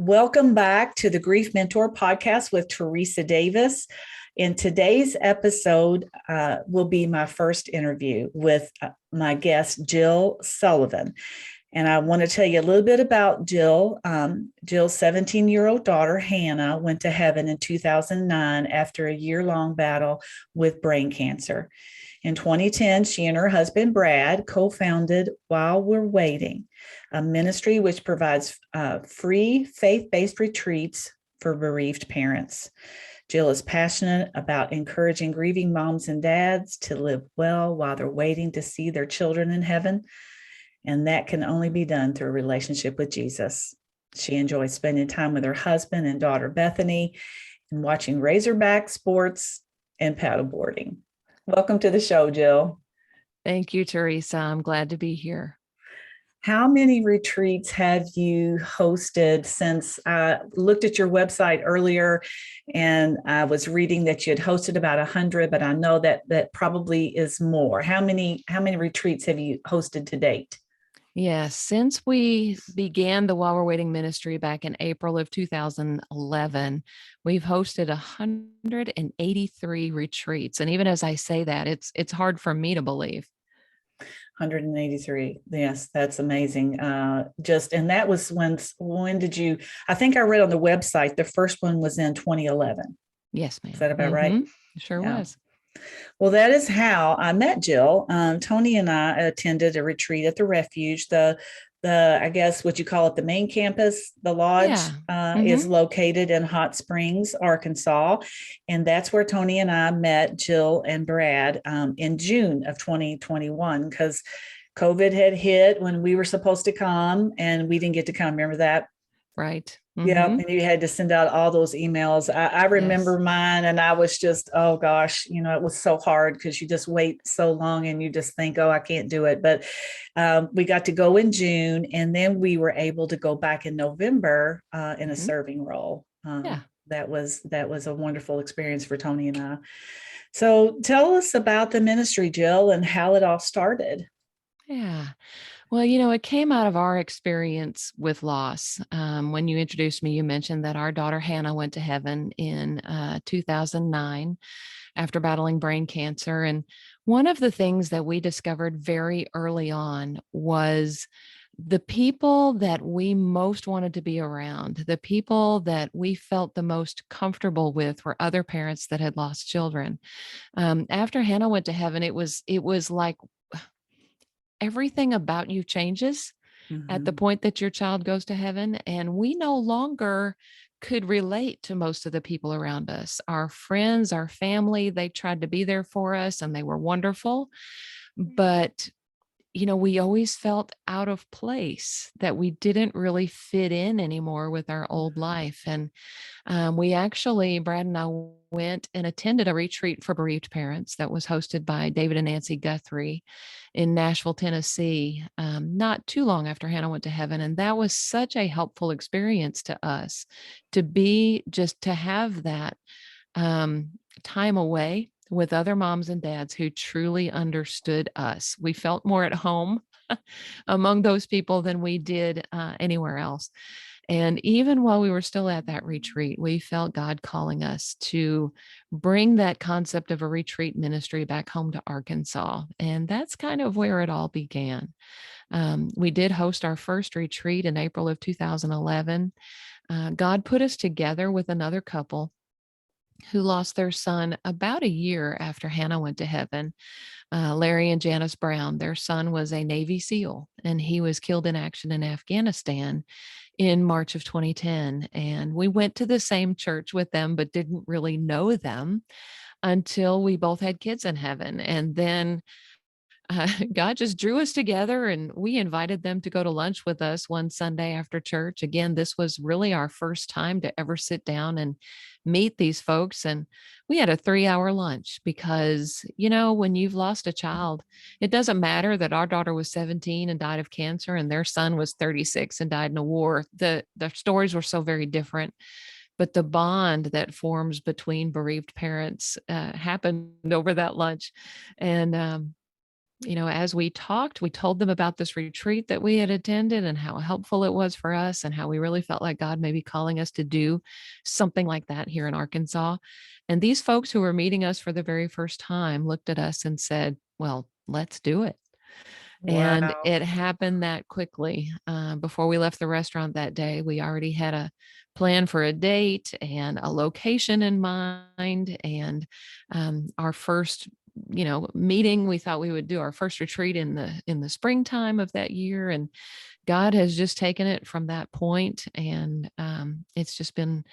Welcome back to the Grief Mentor podcast with Teresa Davis. In today's episode will be my first interview with my guest, Jill Sullivan. And I want to tell you a little bit about Jill. Jill's 17-year-old daughter, Hannah, went to heaven in 2009 after a year-long battle with brain cancer. In 2010, she and her husband, Brad, co-founded While We're Waiting, a ministry which provides free faith-based retreats for bereaved parents. Jill is passionate about encouraging grieving moms and dads to live well while they're waiting to see their children in heaven. And that can only be done through a relationship with Jesus. She enjoys spending time with her husband and daughter, Bethany, and watching Razorback sports and paddleboarding. Welcome to the show, Jill. Thank you, Teresa. I'm glad to be here. How many retreats have you hosted since I looked at your website earlier and I was reading that you had hosted about 100, but I know that probably is more. How many retreats have you hosted to date? Yes, since we began the While We're Waiting ministry back in April of 2011, we've hosted 183 retreats. And even as I say that, it's hard for me to believe. 183. Yes, that's amazing. And that was when did you, I think I read on the website, the first one was in 2011. Yes, ma'am. Is that about right? Sure was. Well, that is how I met Jill. Tony and I attended a retreat at the Refuge. The I guess what you call it, the main campus, the lodge is located in Hot Springs, Arkansas. And that's where Tony and I met Jill and Brad in June of 2021, because COVID had hit when we were supposed to come and we didn't get to come. Remember that? Right. Yeah, and you had to send out all those emails. I remember mine, and I was just, oh gosh, it was so hard because you just wait so long and you just think, oh, I can't do it. But we got to go in June, and then we were able to go back in November in a serving role. That was a wonderful experience for Tony and I. So tell us about the ministry, Jill, and how it all started. Yeah. Well, it came out of our experience with loss. When you introduced me, you mentioned that our daughter Hannah went to heaven in 2009 after battling brain cancer. And one of the things that we discovered very early on was the people that we most wanted to be around, the people that we felt the most comfortable with were other parents that had lost children. After Hannah went to heaven, it was like everything about you changes at the point that your child goes to heaven. And we no longer could relate to most of the people around us. Our friends, our family, they tried to be there for us and they were wonderful. But we always felt out of place, that we didn't really fit in anymore with our old life. And we actually, Brad and I went and attended a retreat for bereaved parents that was hosted by David and Nancy Guthrie in Nashville, Tennessee, not too long after Hannah went to heaven. And that was such a helpful experience to us to have that time away with other moms and dads who truly understood us. We felt more at home among those people than we did anywhere else. And even while we were still at that retreat, we felt God calling us to bring that concept of a retreat ministry back home to Arkansas. And that's kind of where it all began. We did host our first retreat in April of 2011. God put us together with another couple who lost their son about a year after Hannah went to heaven. Larry and Janice Brown, their son was a Navy SEAL, and he was killed in action in Afghanistan in March of 2010. And we went to the same church with them, but didn't really know them until we both had kids in heaven. And then God just drew us together, and we invited them to go to lunch with us one Sunday after church. Again, this was really our first time to ever sit down and meet these folks. And we had a 3-hour lunch because, when you've lost a child, it doesn't matter that our daughter was 17 and died of cancer and their son was 36 and died in a war. The stories were so very different. But the bond that forms between bereaved parents happened over that lunch. And as we talked, we told them about this retreat that we had attended and how helpful it was for us and how we really felt like God may be calling us to do something like that here in Arkansas. And these folks who were meeting us for the very first time looked at us and said, well, let's do it. And Wow. it happened that quickly. Before we left the restaurant that day, we already had a plan for a date and a location in mind. And our first, meeting, we thought we would do our first retreat in the springtime of that year. And God has just taken it from that point, and it's just been.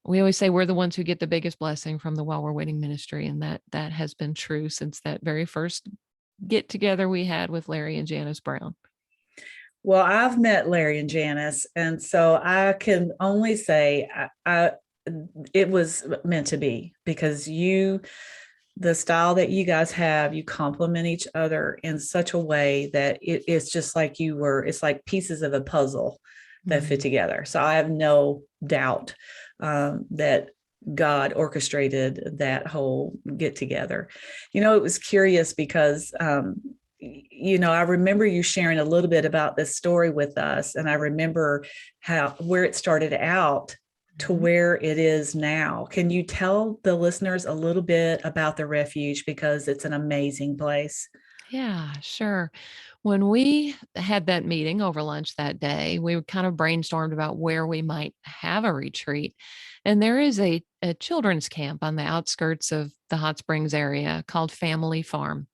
We always say we're the ones who get the biggest blessing from the While We're Waiting ministry, and that has been true since that very first get together we had with Larry and Janice Brown. Well, I've met Larry and Janice, and so I can only say it was meant to be, because the style that you guys have, you complement each other in such a way that it's just like it's like pieces of a puzzle that fit together. So I have no doubt that God orchestrated that whole get together. It was curious because I remember you sharing a little bit about this story with us, and I remember where it started out to where it is now. Can you tell the listeners a little bit about the refuge, because it's an amazing place? Yeah, sure. When we had that meeting over lunch that day, we kind of brainstormed about where we might have a retreat. And there is a children's camp on the outskirts of the Hot Springs area called Family Farm.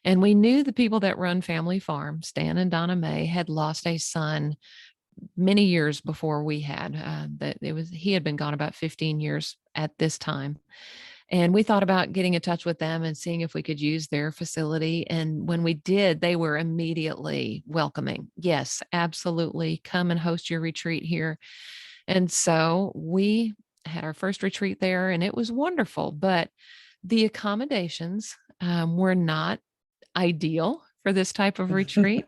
And we knew the people that run Family Farm, Stan and Donna May, had lost a son many years before we had. That he had been gone about 15 years at this time. And we thought about getting in touch with them and seeing if we could use their facility. And when we did, they were immediately welcoming. Yes, absolutely. Come and host your retreat here. And so we had our first retreat there, and it was wonderful. But the accommodations were not ideal for this type of retreat.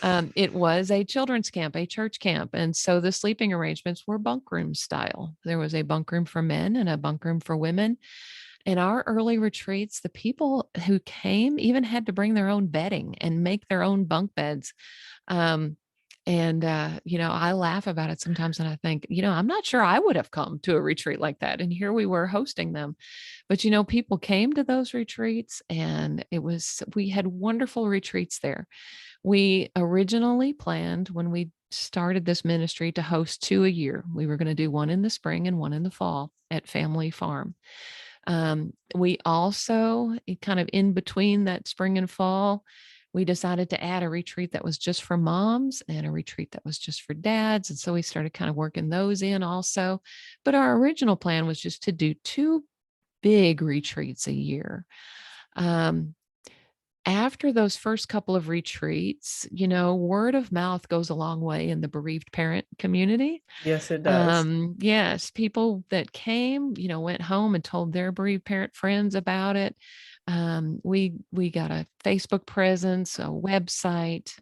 It was a children's camp, a church camp. And so the sleeping arrangements were bunk room style. There was a bunk room for men and a bunk room for women. In our early retreats, the people who came even had to bring their own bedding and make their own bunk beds. Um, I laugh about it sometimes, and I think, I'm not sure I would have come to a retreat like that. And here we were hosting them. But, people came to those retreats, and we had wonderful retreats there. We originally planned, when we started this ministry, to host 2 a year. We were going to do one in the spring and one in the fall at Family Farm. We also, kind of in between that spring and fall, we decided to add a retreat that was just for moms and a retreat that was just for dads. And so we started kind of working those in also. But our original plan was just to do 2 big retreats a year. After those first couple of retreats, word of mouth goes a long way in the bereaved parent community. Yes, it does. Yes, people that came, went home and told their bereaved parent friends about it. We got a Facebook presence, a website,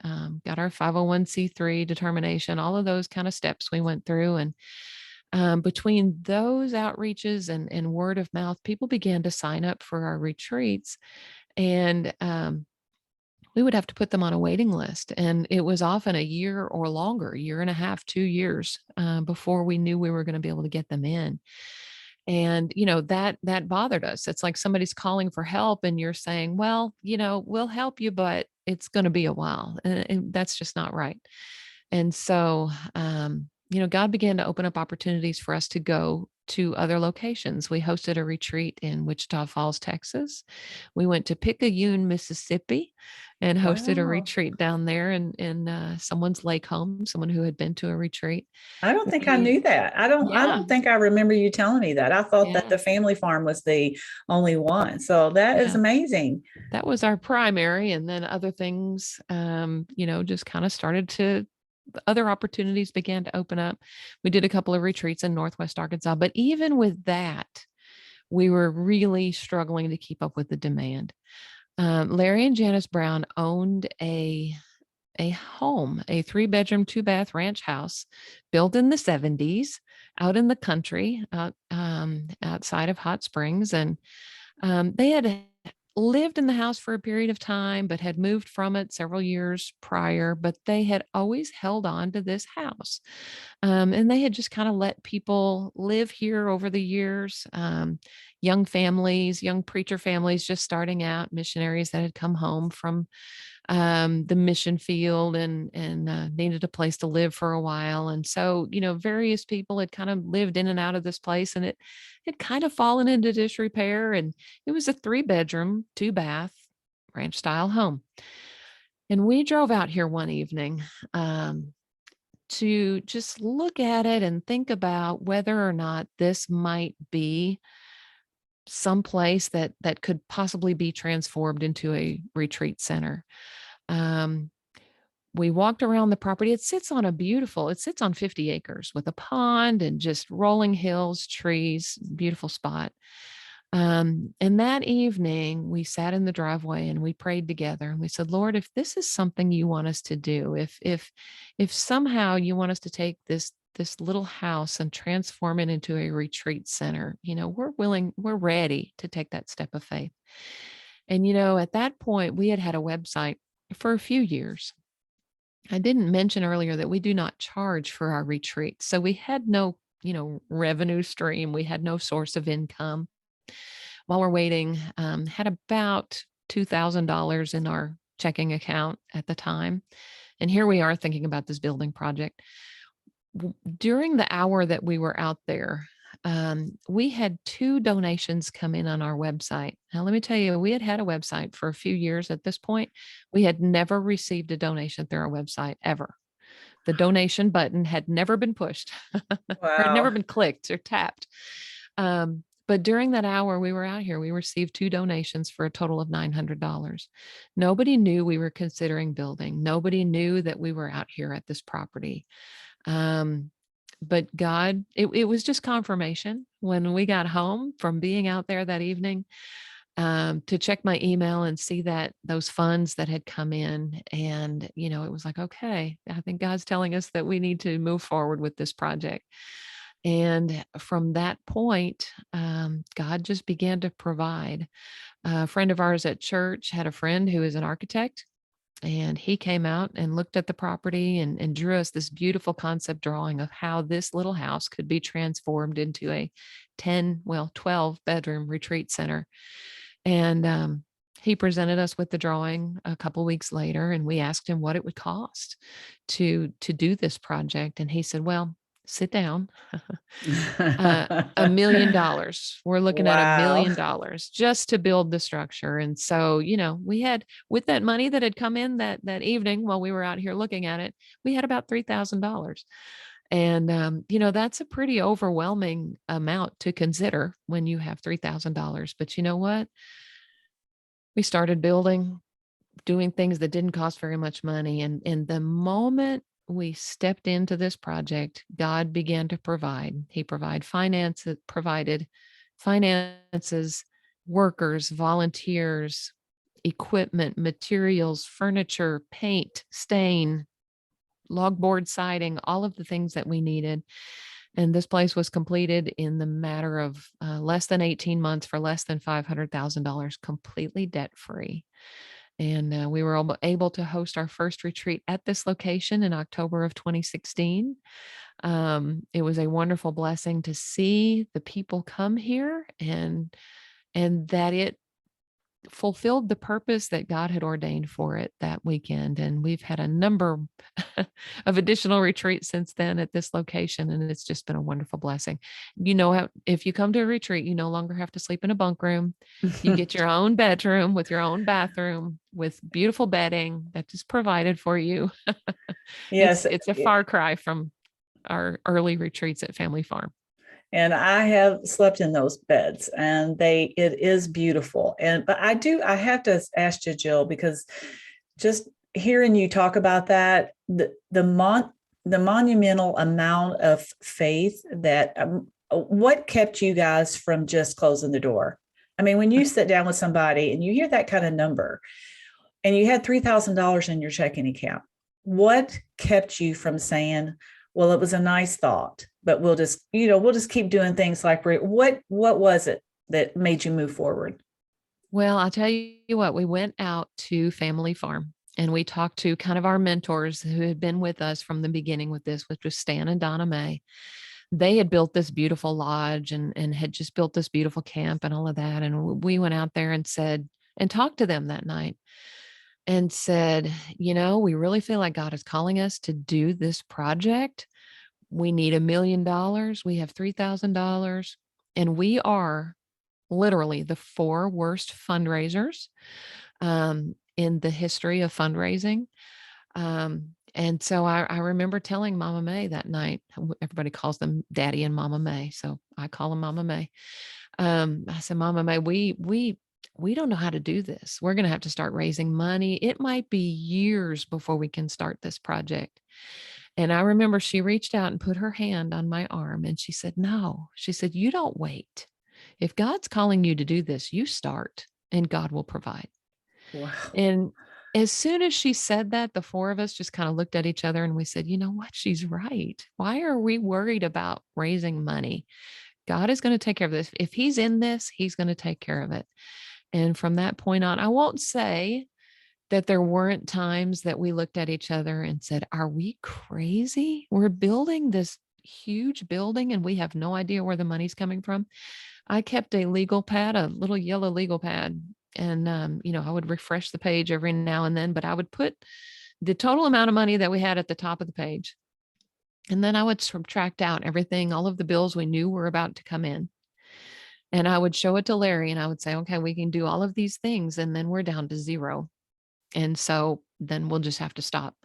got our 501c3 determination, all of those kind of steps we went through. And between those outreaches and word of mouth, people began to sign up for our retreats. And we would have to put them on a waiting list. And it was often a year or longer, year and a half, 2 years before we knew we were going to be able to get them in. And, that bothered us. It's like somebody's calling for help and you're saying, well, we'll help you, but it's going to be a while. And that's just not right. And so, God began to open up opportunities for us to go to other locations. We hosted a retreat in Wichita Falls, Texas. We went to Picayune, Mississippi, and hosted a Wow. retreat down there in someone's lake home, someone who had been to a retreat. I don't think I We, knew that. I yeah, don't think I remember you telling me that. I thought that yeah, the family farm was the only one. So that is yeah. amazing. That was our primary. And then other things, just kind of other opportunities began to open up. We did a couple of retreats in Northwest Arkansas, but even with that, we were really struggling to keep up with the demand. Larry and Janice Brown owned a home, a 3-bedroom, 2-bath ranch house built in the 70s out in the country, outside of Hot Springs. And they had lived in the house for a period of time, but had moved from it several years prior, but they had always held on to this house. And they had just kind of let people live here over the years. Young families, young preacher families just starting out, missionaries that had come home from the mission field and needed a place to live for a while. And so, various people had kind of lived in and out of this place, and it had kind of fallen into disrepair. And it was a 3-bedroom, 2-bath ranch style home. And we drove out here one evening to just look at it and think about whether or not this might be some place that could possibly be transformed into a retreat center. Um, we walked around the property. It sits on 50 acres with a pond and just rolling hills, trees, beautiful spot. And that evening we sat in the driveway and we prayed together and we said, Lord, if this is something you want us to do, if somehow you want us to take this little house and transform it into a retreat center, we're ready to take that step of faith. And, at that point we had a website for a few years. I didn't mention earlier that we do not charge for our retreats. So we had no, revenue stream. We had no source of income. While we're waiting, had about $2,000 in our checking account at the time. And here we are thinking about this building project. During the hour that we were out there, we had 2 donations come in on our website. Now, let me tell you, we had a website for a few years at this point. We had never received a donation through our website ever. The donation button had never been pushed or had never Wow. been clicked or tapped. But during that hour we were out here, we received 2 donations for a total of $900. Nobody knew we were considering building. Nobody knew that we were out here at this property. But God, it was just confirmation when we got home from being out there that evening, to check my email and see that those funds that had come in. And, it was like, okay, I think God's telling us that we need to move forward with this project. And from that point, God just began to provide. A friend of ours at church had a friend who is an architect, and he came out and looked at the property and drew us this beautiful concept drawing of how this little house could be transformed into a 12-bedroom retreat center. And he presented us with the drawing a couple weeks later, and we asked him what it would cost to do this project. And he said, well, sit down. $1 million. We're looking at $1 Wow. million just to build the structure. And so, we had, with that money that had come in that evening while we were out here looking at it, we had about $3,000. And, that's a pretty overwhelming amount to consider when you have $3,000. But you know what? We started building, doing things that didn't cost very much money. And in the moment we stepped into this project, God began to provide. He provided finances, workers, volunteers, equipment, materials, furniture, paint, stain, logboard siding, all of the things that we needed. And this place was completed in the matter of less than 18 months for less than $500,000, completely debt-free. And we were able to host our first retreat at this location in October of 2016. It was a wonderful blessing to see the people come here and that it fulfilled the purpose that God had ordained for it that weekend. And we've had a number of additional retreats since then at this location, and it's just been a wonderful blessing. If you come to a retreat, you no longer have to sleep in a bunk room. You get your own bedroom with your own bathroom with beautiful bedding that is provided for you. Yes. It's a far cry from our early retreats at Family Farm. And I have slept in those beds, and it is beautiful. But I have to ask you, Jill, because just hearing you talk about that, the monumental amount of faith that, what kept you guys from just closing the door? I mean, when you sit down with somebody and you hear that kind of number and you had $3,000 in your checking account, what kept you from saying, well, it was a nice thought, but we'll just keep doing things like what was it that made you move forward? Well, I'll tell you what, we went out to Family Farm and we talked to kind of our mentors who had been with us from the beginning with this, which was Stan and Donna Mae. They had built this beautiful lodge and had just built this beautiful camp and all of that. And we went out there and said, and talked to them that night and said, we really feel like God is calling us to do this project. We need $1 million. We have $3,000. And we are literally the four worst fundraisers in the history of fundraising. And so I remember telling Mama May that night, everybody calls them Daddy and Mama May. So I call them Mama May. I said, Mama May, we don't know how to do this. We're going to have to start raising money. It might be years before we can start this project. And I remember she reached out and put her hand on my arm and she said, no, she said, you don't wait. If God's calling you to do this, you start and God will provide. Wow. And as soon as she said that, the four of us just kind of looked at each other and we said, you know what? She's right. Why are we worried about raising money? God is going to take care of this. If he's in this, he's going to take care of it. And from that point on, I won't say that there weren't times that we looked at each other and said, are we crazy? We're building this huge building and we have no idea where the money's coming from. I kept a legal pad, a little yellow legal pad. And, I would refresh the page every now and then, but I would put the total amount of money that we had at the top of the page. And then I would subtract out everything, all of the bills we knew were about to come in. And I would show it to Larry and I would say, okay, we can do all of these things. And then we're down to zero. And so then we'll just have to stop.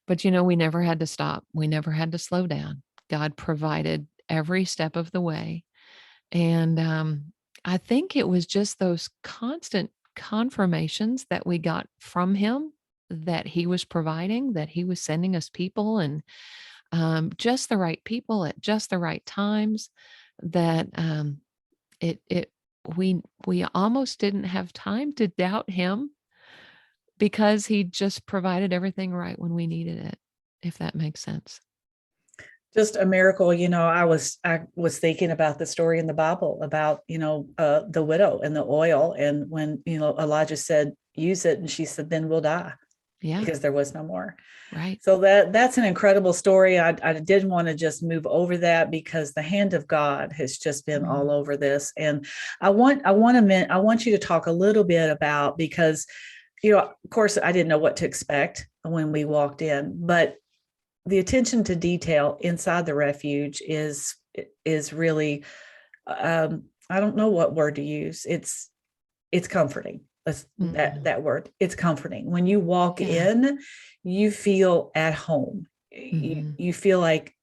But, we never had to stop. We never had to slow down. God provided every step of the way. And I think it was just those constant confirmations that we got from him that he was providing, that he was sending us people and just the right people at just the right times that it we almost didn't have time to doubt him because he just provided everything right when we needed it, if that makes sense. Just a miracle. I was thinking about the story in the Bible about, the widow and the oil. And when, Elijah said, use it. And she said, then we'll die. Yeah. Because there was no more. Right. So that's an incredible story. I didn't want to just move over that because the hand of God has just been all over this. And I want you to talk a little bit about, because, of course, I didn't know what to expect when we walked in, but the attention to detail inside the refuge is really, I don't know what word to use. It's comforting. That word. It's comforting. When you walk in, you feel at home. You feel like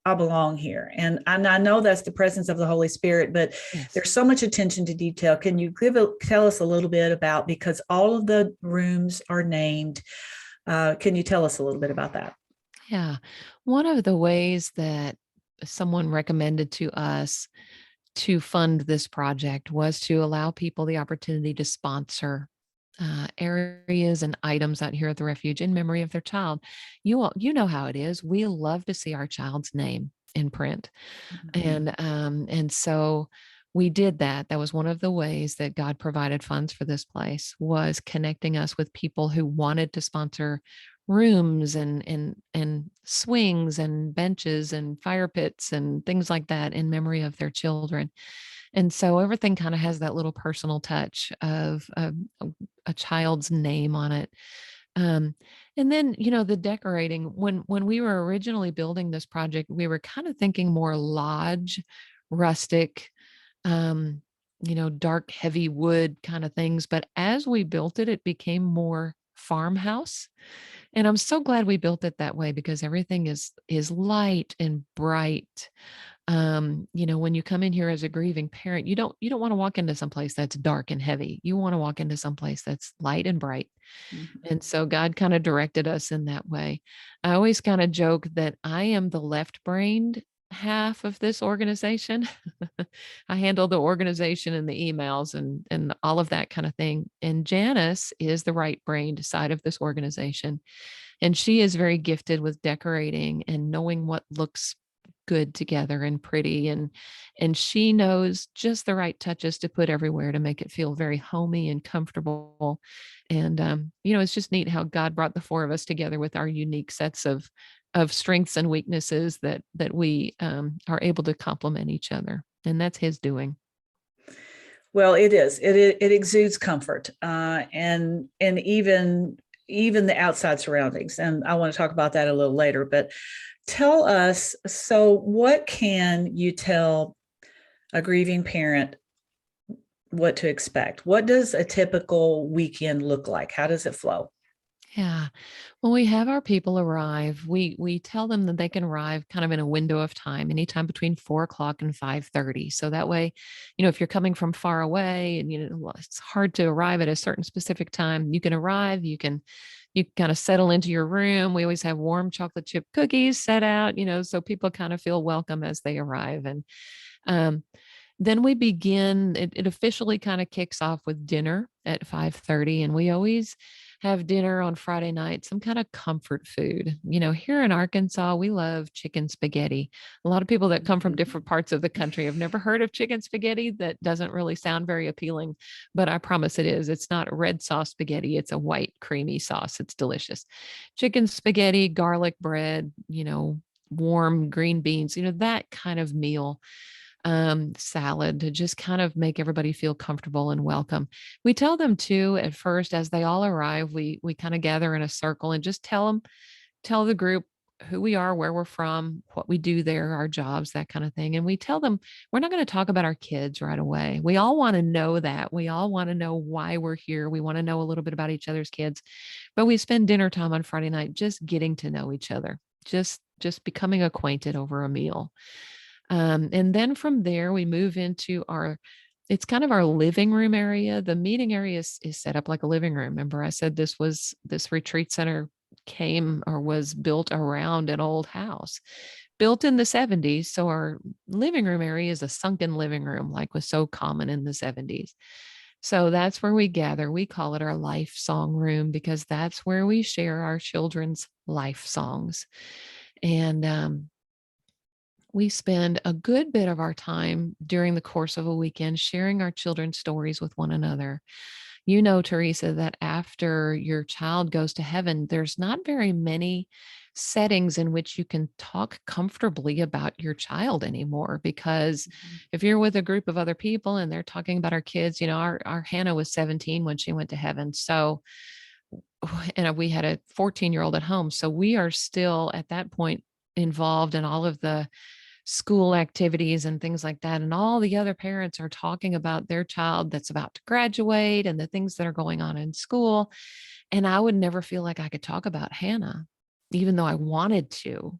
I belong here. And I know that's the presence of the Holy Spirit, but there's so much attention to detail. Can you tell us a little bit about, because all of the rooms are named. Can you tell us a little bit about that? Yeah. One of the ways that someone recommended to us to fund this project was to allow people the opportunity to sponsor areas and items out here at the refuge in memory of their child. You know how it is. We love to see our child's name in print. And so we did that. That was one of the ways that God provided funds for this place, was connecting us with people who wanted to sponsor rooms and swings and benches and fire pits and things like that in memory of their children. And so everything kind of has that little personal touch of a child's name on it. And then, the decorating, when we were originally building this project, we were kind of thinking more lodge, rustic, dark, heavy wood kind of things. But as we built it, it became more farmhouse. And I'm so glad we built it that way, because everything is light and bright. When you come in here as a grieving parent, you don't want to walk into someplace that's dark and heavy. You want to walk into someplace that's light and bright. And so God kind of directed us in that way. I always kind of joke that I am the left-brained half of this organization. I handle the organization and the emails and all of that kind of thing. And Janice is the right-brained side of this organization. And she is very gifted with decorating and knowing what looks good together and pretty, and she knows just the right touches to put everywhere to make it feel very homey and comfortable. And it's just neat how God brought the four of us together with our unique sets of strengths and weaknesses that we are able to complement each other, and that's His doing. Well, it is. It exudes comfort, and even the outside surroundings. And I want to talk about that a little later. But tell us, so what can you tell a grieving parent what to expect? What does a typical weekend look like? How does it flow? Yeah. When we have our people arrive, we tell them that they can arrive kind of in a window of time, anytime between 4 o'clock and 5:30. So that way, if you're coming from far away and it's hard to arrive at a certain specific time, you can arrive, you kind of settle into your room. We always have warm chocolate chip cookies set out, so people kind of feel welcome as they arrive. And um, then we begin, it officially kind of kicks off with dinner at 5:30. And we always have dinner on Friday night, some kind of comfort food. Here in Arkansas, we love chicken spaghetti. A lot of people that come from different parts of the country have never heard of chicken spaghetti. That doesn't really sound very appealing, but I promise it is. It's not red sauce spaghetti. It's a white creamy sauce. It's delicious. Chicken spaghetti, garlic bread, warm green beans, that kind of meal, salad, to just kind of make everybody feel comfortable and welcome. We tell them too at first, as they all arrive, we kind of gather in a circle and just tell the group who we are, where we're from, what we do there, our jobs, that kind of thing. And we tell them we're not going to talk about our kids right away. We all want to know that. We all want to know why we're here. We want to know a little bit about each other's kids. But we spend dinner time on Friday night just getting to know each other, just becoming acquainted over a meal. And then from there, we move into it's kind of our living room area. The meeting area is set up like a living room. Remember, I said this retreat center came or was built around an old house built in the 70s. So our living room area is a sunken living room, like was so common in the 70s. So that's where we gather. We call it our life song room because that's where we share our children's life songs. And we spend a good bit of our time during the course of a weekend sharing our children's stories with one another. Teresa, that after your child goes to heaven, there's not very many settings in which you can talk comfortably about your child anymore. Because if you're with a group of other people and they're talking about our kids, our Hannah was 17 when she went to heaven. So, and we had a 14-year-old at home. So we are still at that point involved in all of the school activities and things like that. And all the other parents are talking about their child that's about to graduate and the things that are going on in school. And I would never feel like I could talk about Hannah, even though I wanted to,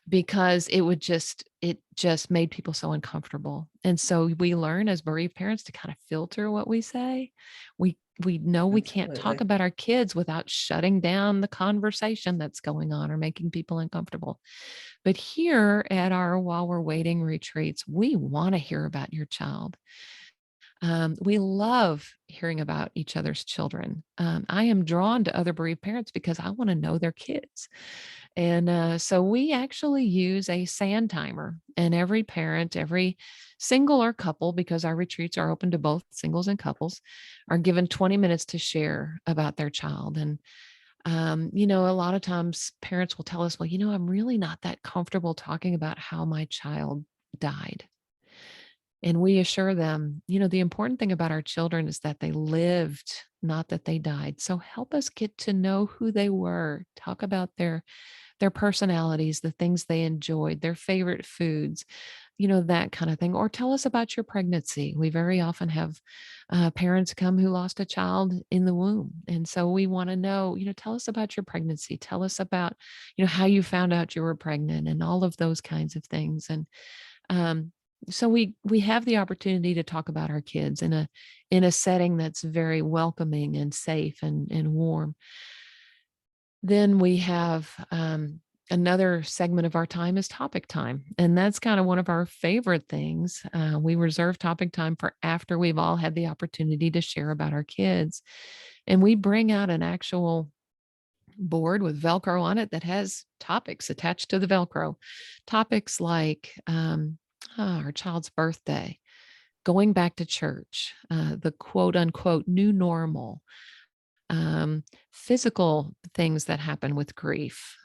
because it just made people so uncomfortable. And so we learn as bereaved parents to kind of filter what we say. We know we can't talk about our kids without shutting down the conversation that's going on or making people uncomfortable. But here at our While We're Waiting retreats, we want to hear about your child. We love hearing about each other's children. I am drawn to other bereaved parents because I want to know their kids. And so we actually use a sand timer, and every parent, every single or couple, because our retreats are open to both singles and couples, are given 20 minutes to share about their child. And a lot of times parents will tell us, well, I'm really not that comfortable talking about how my child died. And we assure them, the important thing about our children is that they lived, not that they died. So help us get to know who they were, talk about their personalities, the things they enjoyed, their favorite foods, that kind of thing. Or tell us about your pregnancy. We very often have parents come who lost a child in the womb. And so we want to know, tell us about your pregnancy. Tell us about, how you found out you were pregnant and all of those kinds of things. And um, so we have the opportunity to talk about our kids in a setting that's very welcoming and safe and warm. Then we have another segment of our time is topic time. And that's kind of one of our favorite things. We reserve topic time for after we've all had the opportunity to share about our kids. And we bring out an actual board with Velcro on it that has topics attached to the Velcro. Topics like our child's birthday, going back to church, the quote unquote new normal, physical things that happen with grief,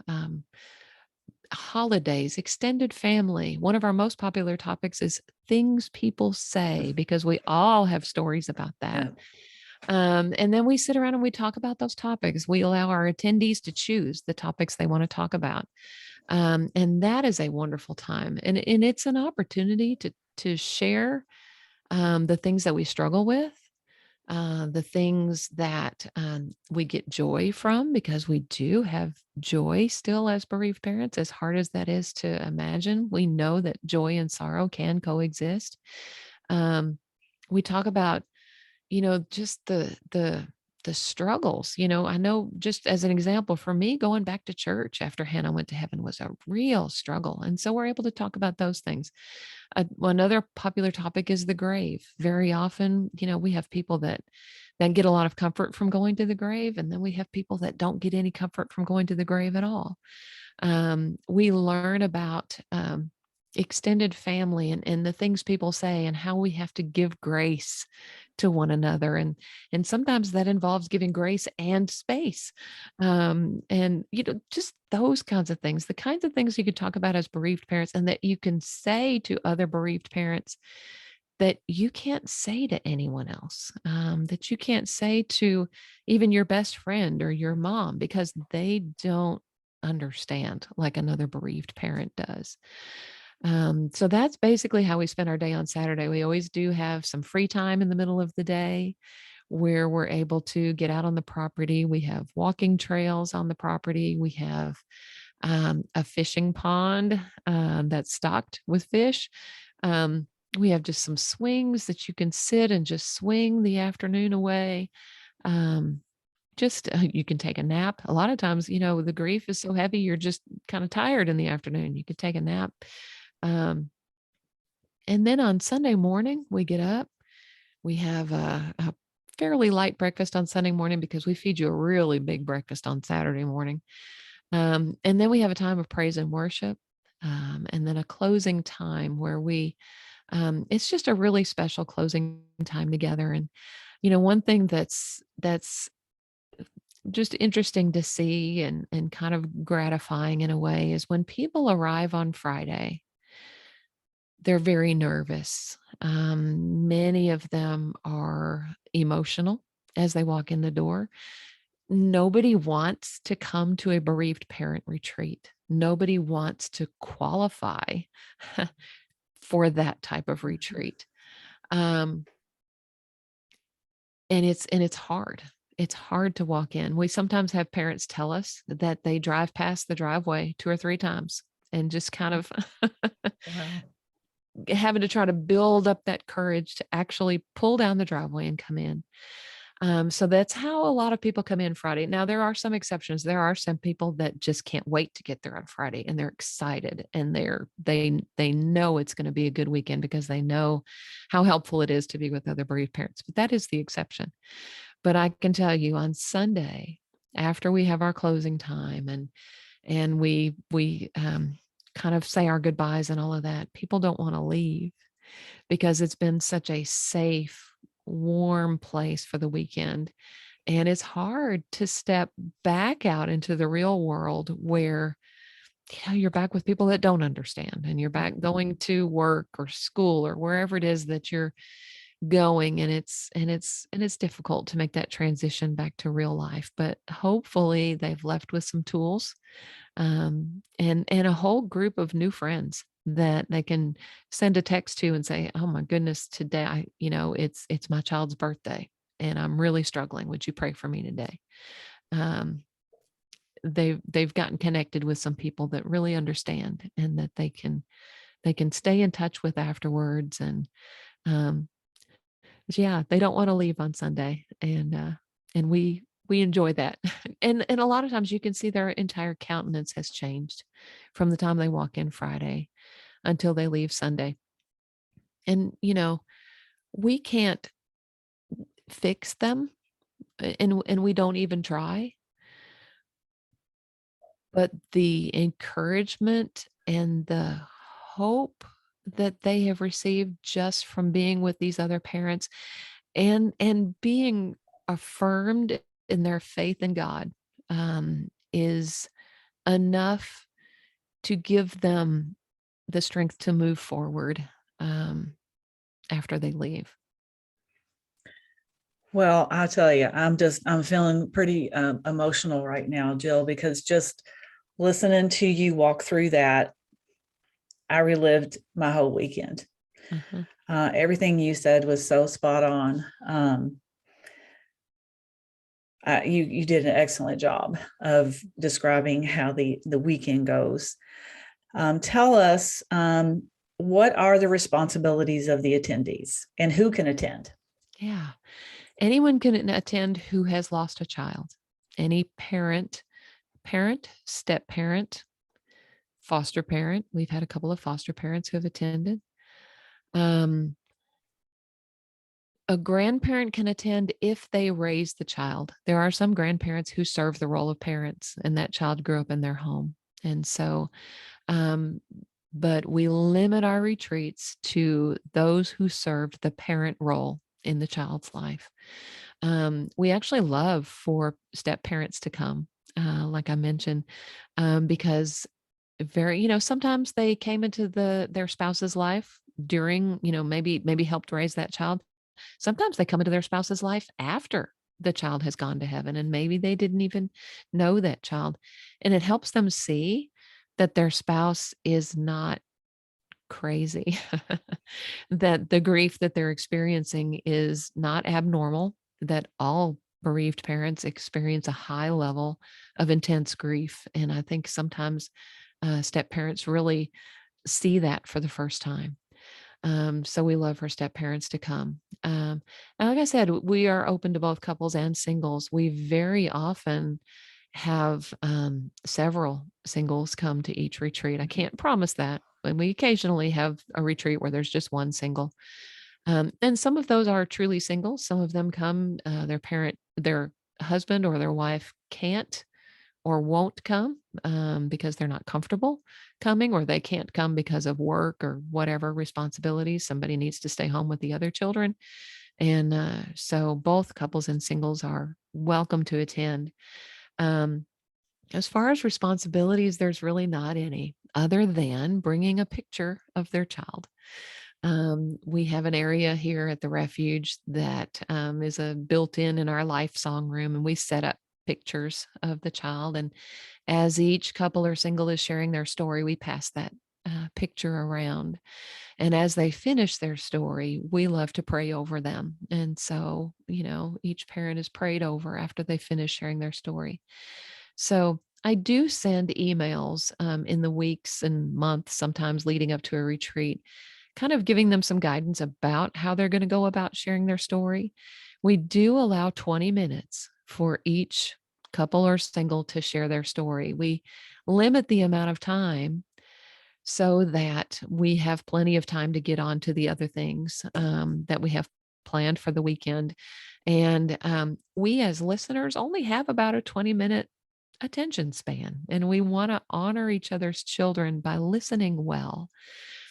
holidays, extended family. One of our most popular topics is things people say, because we all have stories about that. Yeah. And then we sit around and we talk about those topics. We allow our attendees to choose the topics they want to talk about. And that is a wonderful time. And it's an opportunity to share the things that we struggle with, the things that we get joy from, because we do have joy still as bereaved parents, as hard as that is to imagine. We know that joy and sorrow can coexist. We talk about, just the struggles. I know, just as an example, for me, going back to church after Hannah went to heaven was a real struggle. And so we're able to talk about those things. Another popular topic is the grave. Very often, we have people that get a lot of comfort from going to the grave, and then we have people that don't get any comfort from going to the grave at all. We learn about extended family and the things people say, and how we have to give grace to one another, and sometimes that involves giving grace and space, and just those kinds of things, the kinds of things you could talk about as bereaved parents, and that you can say to other bereaved parents that you can't say to anyone else, that you can't say to even your best friend or your mom, because they don't understand like another bereaved parent does. So that's basically how we spend our day on Saturday. We always do have some free time in the middle of the day where we're able to get out on the property. We have walking trails on the property. We have a fishing pond that's stocked with fish. We have just some swings that you can sit and just swing the afternoon away. Just you can take a nap. A lot of times, the grief is so heavy, you're just kind of tired in the afternoon. You could take a nap. And then on Sunday morning, we get up. We have a fairly light breakfast on Sunday morning, because we feed you a really big breakfast on Saturday morning. And then we have a time of praise and worship. And then a closing time where it's just a really special closing time together. And, one thing that's just interesting to see and kind of gratifying in a way is when people arrive on Friday, they're very nervous. Many of them are emotional as they walk in the door. Nobody wants to come to a bereaved parent retreat. Nobody wants to qualify for that type of retreat. And it's hard. It's hard to walk in. We sometimes have parents tell us that they drive past the driveway 2 or 3 times and just kind of Wow. having to try to build up that courage to actually pull down the driveway and come in. So that's how a lot of people come in Friday. Now, there are some exceptions. There are some people that just can't wait to get there on Friday, and they're excited, and they know it's going to be a good weekend, because they know how helpful it is to be with other bereaved parents. But that is the exception. But I can tell you, on Sunday, after we have our closing time and we kind of say our goodbyes and all of that, people don't want to leave, because it's been such a safe, warm place for the weekend. And it's hard to step back out into the real world where, you're back with people that don't understand, and you're back going to work or school or wherever it is that you're going. And it's difficult to make that transition back to real life. But hopefully they've left with some tools, and a whole group of new friends that they can send a text to and say, "Oh my goodness, today it's my child's birthday, and I'm really struggling. Would you pray for me today?" Um, they've gotten connected with some people that really understand, and that they can stay in touch with afterwards. And um, yeah, they don't want to leave on Sunday, and we enjoy that. And a lot of times you can see their entire countenance has changed from the time they walk in Friday until they leave Sunday. And we can't fix them, and we don't even try. but the encouragement and the hope that they have received just from being with these other parents and being affirmed in their faith in God is enough to give them the strength to move forward um, after they leave. Well, I'll tell you, I'm feeling pretty emotional right now, Jill, because just listening to you walk through that, I relived my whole weekend. Uh-huh. Everything you said was so spot on. You did an excellent job of describing how the weekend goes. Tell us, what are the responsibilities of the attendees and who can attend? Yeah. Anyone can attend who has lost a child. Any parent, step parent, foster parent. We've had a couple of foster parents who have attended. Um, a grandparent can attend if they raise the child. There are some grandparents who serve the role of parents, and that child grew up in their home. And so, um, but we limit our retreats to those who served the parent role in the child's life. We actually love for step parents to come, like I mentioned, because sometimes they came into their spouse's life during, maybe helped raise that child. Sometimes they come into their spouse's life after the child has gone to heaven, and maybe they didn't even know that child. And it helps them see that their spouse is not crazy, that the grief that they're experiencing is not abnormal, that all bereaved parents experience a high level of intense grief. And I think sometimes step parents really see that for the first time. So we love for step parents to come. And like I said, we are open to both couples and singles. We very often have several singles come to each retreat. I can't promise that, but we occasionally have a retreat where there's just one single. And some of those are truly single. Some of them come, their husband or their wife can't or won't come because they're not comfortable coming, or they can't come because of work or whatever responsibilities. Somebody needs to stay home with the other children. And so both couples and singles are welcome to attend. Um, as far as responsibilities, there's really not any other than bringing a picture of their child. We have an area here at the refuge that is a built in our life song room, and we set up pictures of the child. And as each couple or single is sharing their story, we pass that picture around. And as they finish their story, we love to pray over them. And so, each parent is prayed over after they finish sharing their story. So I do send emails in the weeks and months, sometimes leading up to a retreat, kind of giving them some guidance about how they're going to go about sharing their story. We do allow 20 minutes for each couple or single to share their story. We limit the amount of time so that we have plenty of time to get on to the other things that we have planned for the weekend. And we as listeners only have about a 20-minute attention span, and we want to honor each other's children by listening well.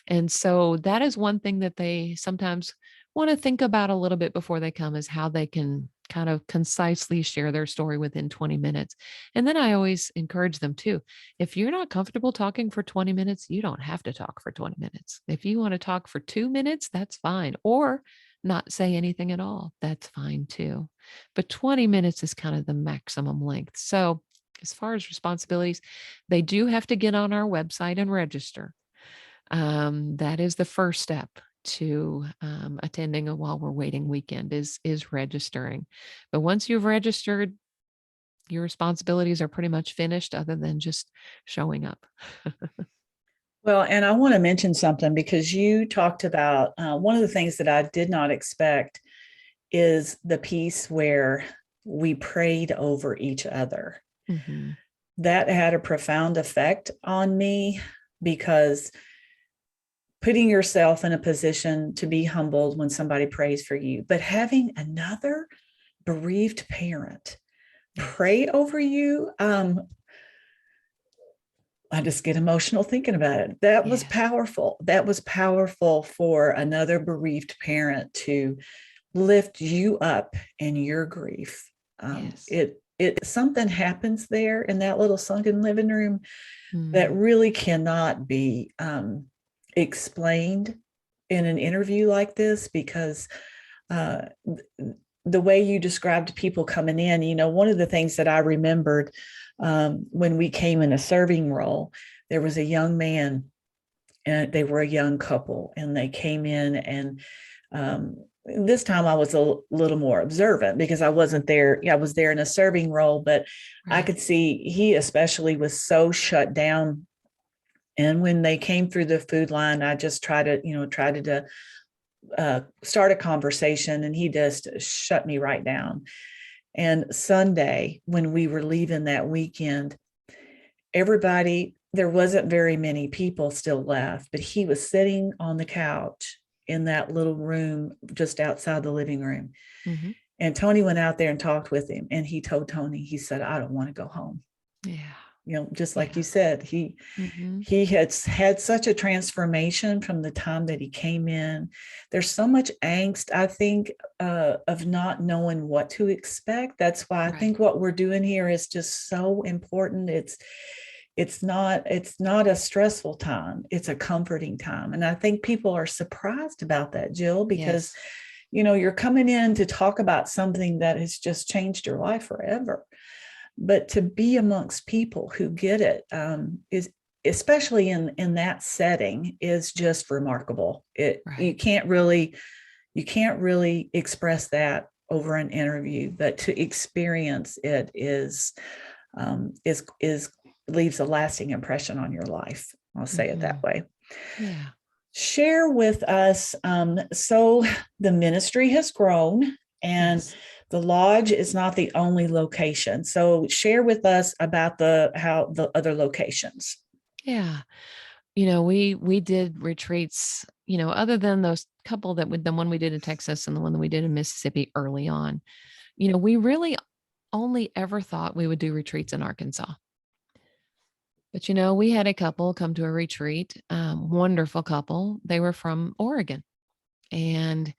And so that is one thing that they sometimes want to think about a little bit before they come, is how they can kind of concisely share their story within 20 minutes. And then I always encourage them too. If you're not comfortable talking for 20 minutes, you don't have to talk for 20 minutes. If you want to talk for 2 minutes, that's fine. Or not say anything at all, that's fine too. But 20 minutes is kind of the maximum length. So as far as responsibilities, they do have to get on our website and register. That is the first step to attending a while we're waiting weekend is registering. But once you've registered, your responsibilities are pretty much finished, other than just showing up. Well, and I want to mention something because you talked about one of the things that I did not expect is the piece where we prayed over each other. Mhm. That had a profound effect on me because putting yourself in a position to be humbled when somebody prays for you, but having another bereaved parent Yes. pray over you, I just get emotional thinking about it. That was Yes. powerful. That was powerful for another bereaved parent to lift you up in your grief. Yes. It something happens there in that little sunken living room that Mm, really cannot be explained in an interview like this, because uh, the way you described people coming in, one of the things that I remembered when we came in a serving role, there was a young man, and they were a young couple, and they came in, and this time I was a little more observant because I wasn't there. I was there in a serving role, but I right. could see he especially was so shut down. And when they came through the food line, I just tried to start a conversation, and he just shut me right down. And Sunday, when we were leaving that weekend, there wasn't very many people still left, but he was sitting on the couch in that little room just outside the living room. Hmm. And Tony went out there and talked with him. And he told Tony, he said, I don't want to go home. Yeah. Just like Yeah. you said, Hmm. he had such a transformation from the time that he came in. There's so much angst, I think, of not knowing what to expect. That's why I Right. think what we're doing here is just so important. It's not a stressful time. It's a comforting time. And I think people are surprised about that, Jill, because Yes. you're coming in to talk about something that has just changed your life forever. But to be amongst people who get it, is, especially in that setting, is just remarkable. It Right. you can't really express that over an interview, but to experience it is leaves a lasting impression on your life. I'll say it Hmm. that way. Yeah. Share with us. So the ministry has grown, and Yes. the lodge is not the only location. So share with us about how the other locations. Yeah. We did retreats, other than those couple that with the one we did in Texas and the one that we did in Mississippi early on. We really only ever thought we would do retreats in Arkansas. But we had a couple come to a retreat, wonderful couple. They were from Oregon, and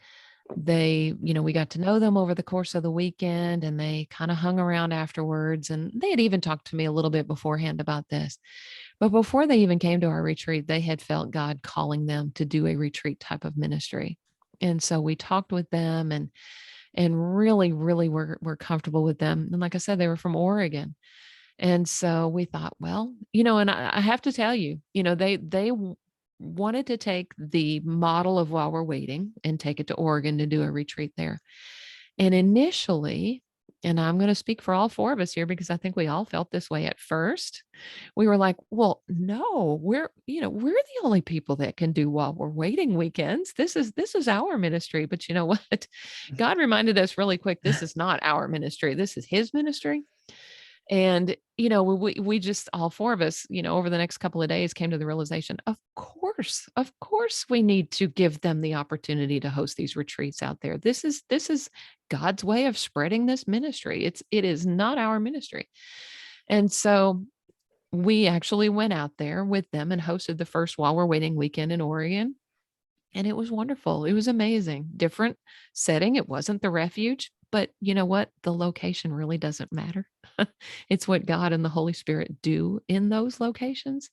we got to know them over the course of the weekend, and they kind of hung around afterwards, and they had even talked to me a little bit beforehand about this. But before they even came to our retreat, they had felt God calling them to do a retreat type of ministry. And so we talked with them, and really, really were comfortable with them. And like I said, they were from Oregon. And so we thought, well, and I have to tell you, wanted to take the model of While We're Waiting and take it to Oregon to do a retreat there. And initially, and I'm going to speak for all four of us here because I think we all felt this way at first. We were like, well, no, we're the only people that can do While We're Waiting weekends. This is our ministry. But you know what? God reminded us really quick, this is not our ministry. This is his ministry. And, we just, all four of us, over the next couple of days came to the realization, of course, we need to give them the opportunity to host these retreats out there. This is God's way of spreading this ministry. It is not our ministry. And so we actually went out there with them and hosted the first While We're Waiting weekend in Oregon. And it was wonderful. It was amazing. Different setting. It wasn't the refuge, but you know what? The location really doesn't matter. It's what God and the Holy Spirit do in those locations.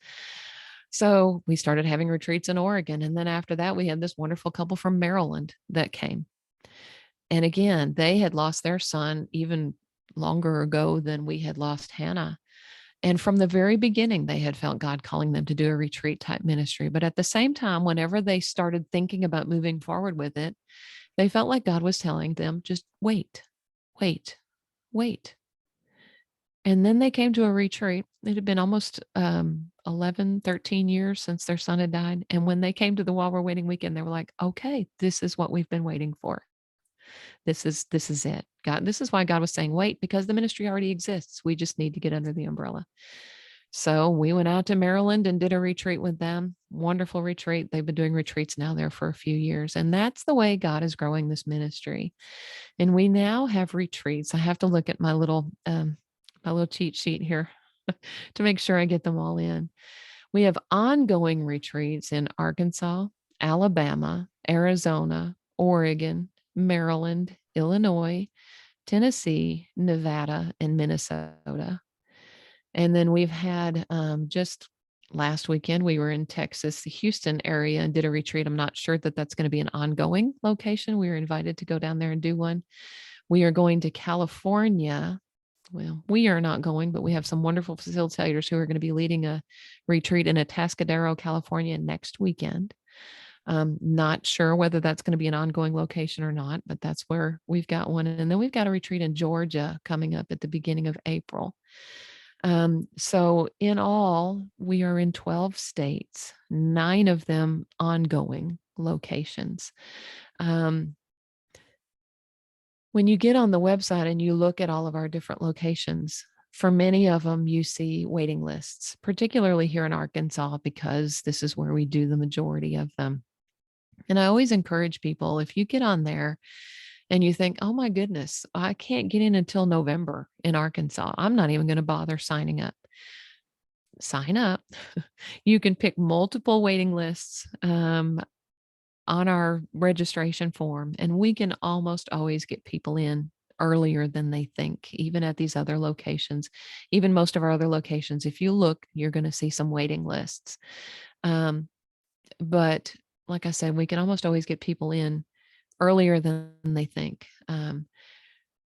So we started having retreats in Oregon. And then after that, we had this wonderful couple from Maryland that came. And again, they had lost their son even longer ago than we had lost Hannah. And from the very beginning, they had felt God calling them to do a retreat type ministry. But at the same time, whenever they started thinking about moving forward with it, they felt like God was telling them, just wait, wait, wait. And then they came to a retreat. It had been almost 11, 13 years since their son had died. And when they came to the While We're Waiting weekend, they were like, okay, this is what we've been waiting for. This is it. God, this is why God was saying, wait, because the ministry already exists. We just need to get under the umbrella. So we went out to Maryland and did a retreat with them. Wonderful retreat. They've been doing retreats now there for a few years. And that's the way God is growing this ministry. And we now have retreats. I have to look at my little cheat sheet here. to make sure I get them all in. We have ongoing retreats in Arkansas, Alabama, Arizona, Oregon, Maryland, Illinois, Tennessee, Nevada, and Minnesota. And then we've had just last weekend, we were in Texas, the Houston area, and did a retreat. I'm not sure that that's going to be an ongoing location. We were invited to go down there and do one. We are going to California. Well, we are not going, but we have some wonderful facilitators who are going to be leading a retreat in Atascadero, California next weekend. Not sure whether that's going to be an ongoing location or not, but that's where we've got one. And then we've got a retreat in Georgia coming up at the beginning of April. So in all, we are in 12 states, 9 of them ongoing locations. When you get on the website and you look at all of our different locations, for many of them, you see waiting lists, particularly here in Arkansas, because this is where we do the majority of them. And I always encourage people, if you get on there and you think, oh my goodness, I can't get in until November in Arkansas, I'm not even going to bother signing up. Sign up. You can pick multiple waiting lists on our registration form, and we can almost always get people in earlier than they think, even at these other locations, even most of our other locations. If you look, you're going to see some waiting lists. But like I said, we can almost always get people in earlier than they think.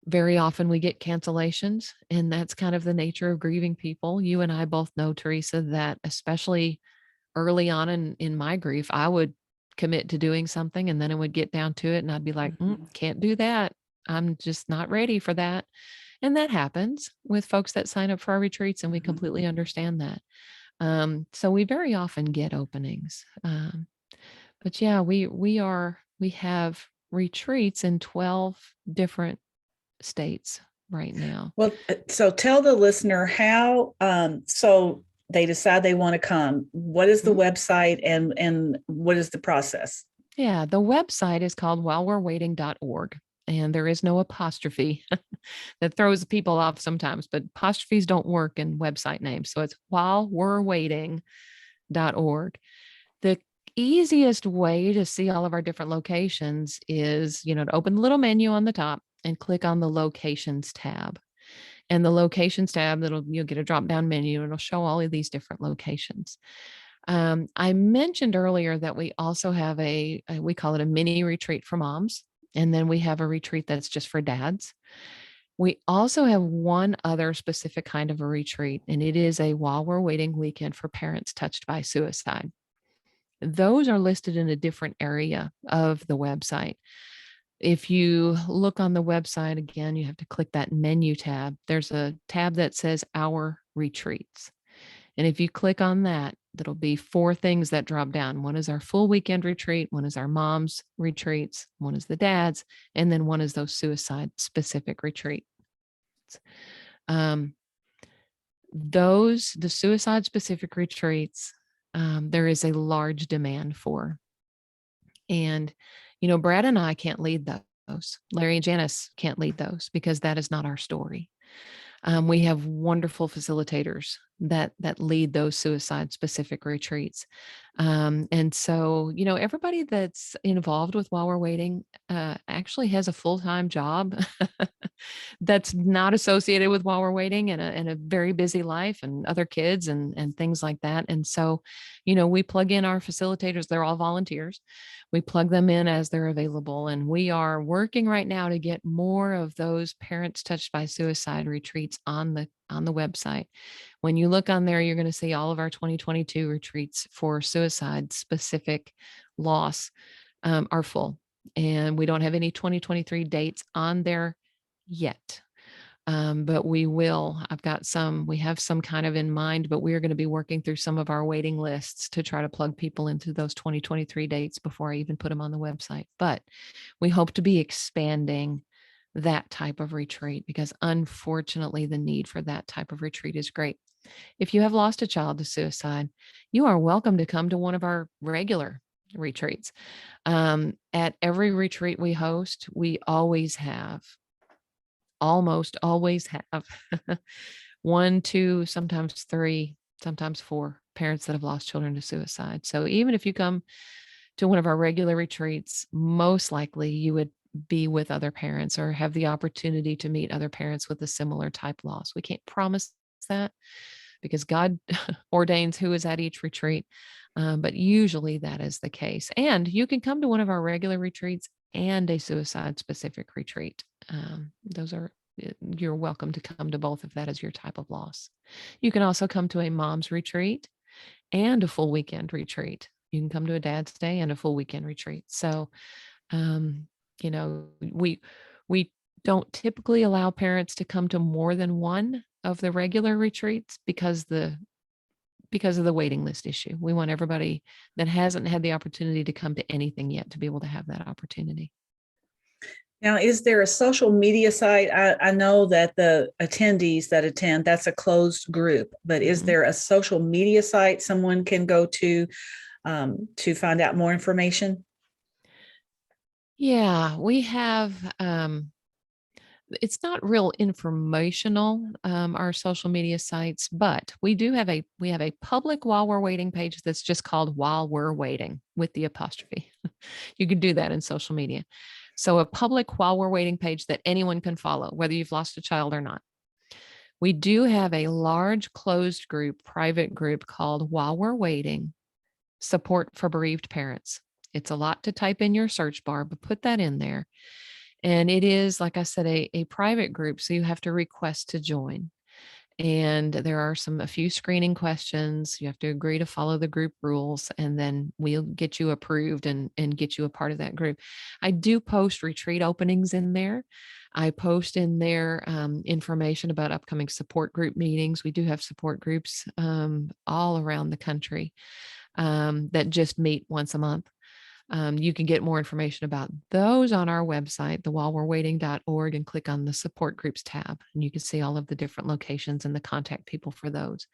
Very often we get cancellations, and that's kind of the nature of grieving people. You and I both know, Teresa, that especially early on in my grief, I would commit to doing something and then it would get down to it and I'd be like, can't do that. I'm just not ready for that. And that happens with folks that sign up for our retreats, and we completely understand that. So we very often get openings. But yeah, we have retreats in 12 different states right now. Well, so tell the listener how, so they decide they want to come. What is the website and what is the process? Yeah, the website is called whilewe'rewaiting.org, and there is no apostrophe. That throws people off sometimes, but apostrophes don't work in website names. So it's whilewe'rewaiting.org. The easiest way to see all of our different locations is, to open the little menu on the top and click on the locations tab. And the locations tab, you'll get a drop down menu. It'll show all of these different locations. I mentioned earlier that we also have we call it a mini retreat for moms. And then we have a retreat that's just for dads. We also have one other specific kind of a retreat, and it is a while we're waiting weekend for parents touched by suicide. Those are listed in a different area of the website. If you look on the website, again, you have to click that menu tab. There's a tab that says Our Retreats. And if you click on that, there'll be 4 things that drop down. One is our full weekend retreat, one is our mom's retreats, one is the dad's, and then one is those suicide specific retreats. The suicide specific retreats, there is a large demand for. And, Brad and I can't lead those. Larry and Janice can't lead those because that is not our story. We have wonderful facilitators that lead those suicide specific retreats. And so, everybody that's involved with While We're Waiting actually has a full-time job that's not associated with While We're Waiting, and a very busy life and other kids and things like that. And so, we plug in our facilitators. They're all volunteers. We plug them in as they're available. And we are working right now to get more of those parents touched by suicide retreats on the website. When you look on there, you're going to see all of our 2022 retreats for suicide specific loss are full. And we don't have any 2023 dates on there yet. But we will. We have some kind of in mind, but we're going to be working through some of our waiting lists to try to plug people into those 2023 dates before I even put them on the website. But we hope to be expanding that type of retreat because unfortunately the need for that type of retreat is great. If you have lost a child to suicide, you are welcome to come to one of our regular retreats. At every retreat we host, we almost always have 1, 2, sometimes 3, sometimes 4 parents that have lost children to suicide. So even if you come to one of our regular retreats, most likely you would be with other parents or have the opportunity to meet other parents with a similar type loss. We can't promise that because God ordains who is at each retreat. But usually that is the case. And you can come to one of our regular retreats and a suicide specific retreat. Those are, you're welcome to come to both if that is your type of loss. You can also come to a mom's retreat and a full weekend retreat. You can come to a dad's day and a full weekend retreat. So, um, we don't typically allow parents to come to more than one of the regular retreats because of the waiting list issue. We want everybody that hasn't had the opportunity to come to anything yet to be able to have that opportunity. Now, is there a social media site? I know that the attendees that attend, that's a closed group, but is there a social media site someone can go to find out more information? Yeah, we have, it's not real informational, our social media sites, but we have a public while we're waiting page that's just called While We're Waiting with the apostrophe. You can do that in social media. So a public while we're waiting page that anyone can follow, whether you've lost a child or not. We do have a large closed group, private group called While We're Waiting Support for Bereaved Parents. It's a lot to type in your search bar, but put that in there. And it is, like I said, a private group. So you have to request to join. And there are a few screening questions. You have to agree to follow the group rules, and then we'll get you approved and get you a part of that group. I do post retreat openings in there. I post in there information about upcoming support group meetings. We do have support groups all around the country that just meet once a month. You can get more information about those on our website, thewhilewe'rewaiting.org, and click on the support groups tab. And you can see all of the different locations and the contact people for those.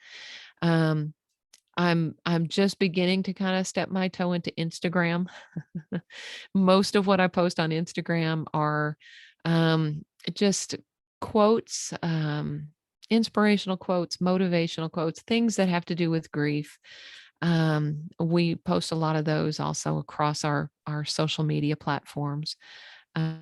Um, I'm just beginning to kind of step my toe into Instagram. Most of what I post on Instagram are just quotes, inspirational quotes, motivational quotes, things that have to do with grief. We post a lot of those also across our social media platforms. I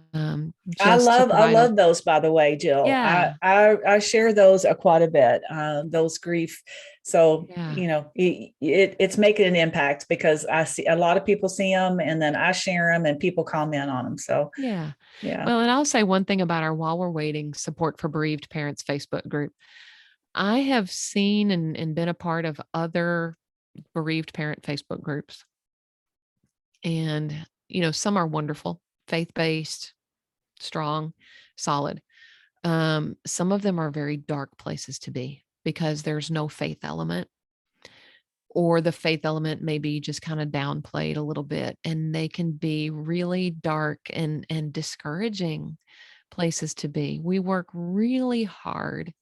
Just to love I provide a love those, by the way, Jill. I yeah, I, I share those quite a bit. Those grief. So yeah, it's making an impact because I see a lot of people see them, and then I share them, and people comment on them. So yeah. yeah, Well, and I'll say one thing about our While We're Waiting Support for Bereaved Parents Facebook group. I have seen and been a part of other bereaved parent Facebook groups. And, some are wonderful, faith-based, strong, solid. Some of them are very dark places to be because there's no faith element, or the faith element may be just kind of downplayed a little bit, and they can be really dark and discouraging places to be. We work really hard